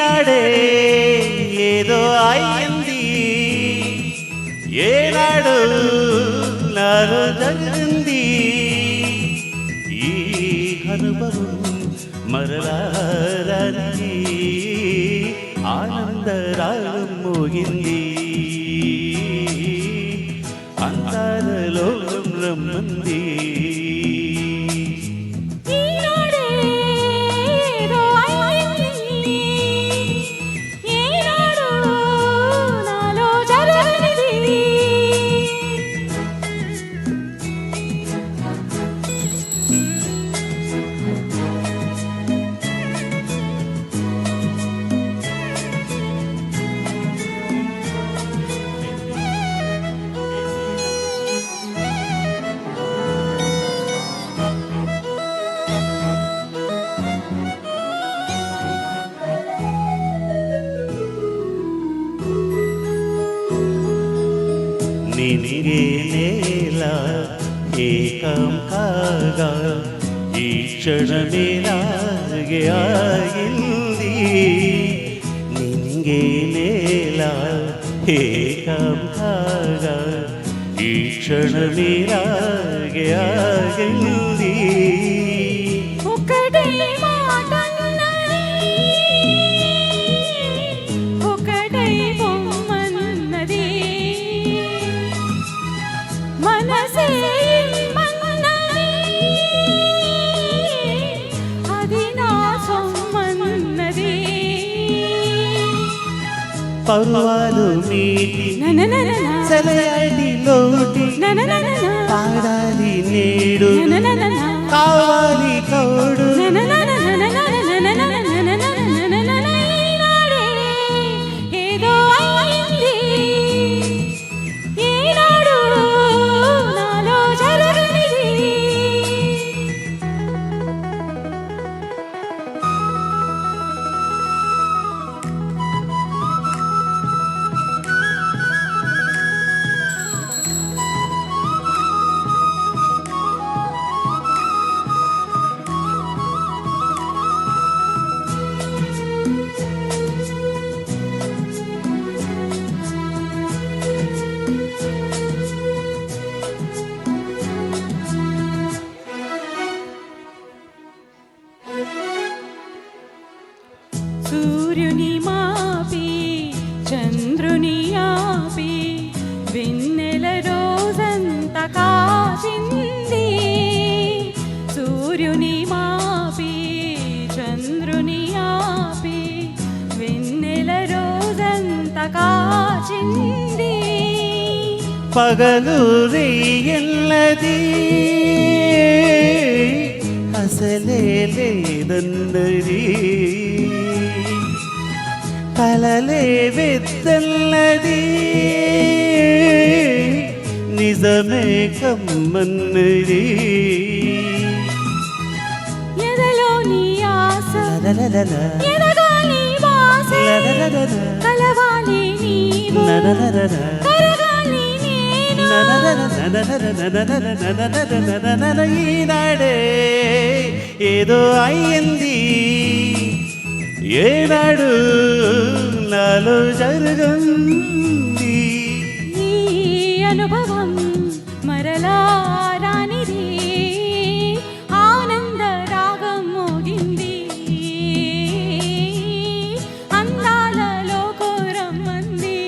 ఈనాడే ఏదో అయింది, ఏనాడు నాలో జరిగింది. ఈ అనుభవం మరలారని ఆనందరాగం మోగింది. అందాలలో రమ్మంది. నినిగే నేల ఏకం కాగా ఈ క్షణమే నాగే ఆగింది. నినిగే నేల ఏకం కాగా ఈ క్షణమే నాగే ఆగింది. పర్వాలు మీటి సెలయాటి లోటి పాడాలి నేడు కావాలి కౌడు. సూర్యుని మాపి చంద్రుని ఆపి వెన్నెల రోజంత కాచింది. సూర్యుని మాపి చంద్రుని ఆపి వెన్నెల రోజంత కాచింది. పగలు రేయల్లది అసలే లేదన్నది, కలలే వెత్తల్లది నిజమే కమ్మన్నది. ఎదలోని ఆశ ఎదగాలి వాస కలవాలి నీవు కరగాలి నేను. ఈనాడే ఏదో అయ్యింది, ఏనాడు నాలో జరగంది. ఈ అనుభవం మరలారానిది ఆనంద రాగం మోగింది. అందాలలో కోరమ్మంది.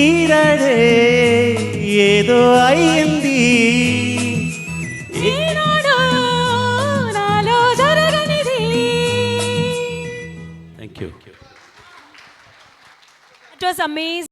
ఈనాడే ఏదో అయ్యింది, ఈనాడు నాలో జరగనిది. Thank you. It was amazing.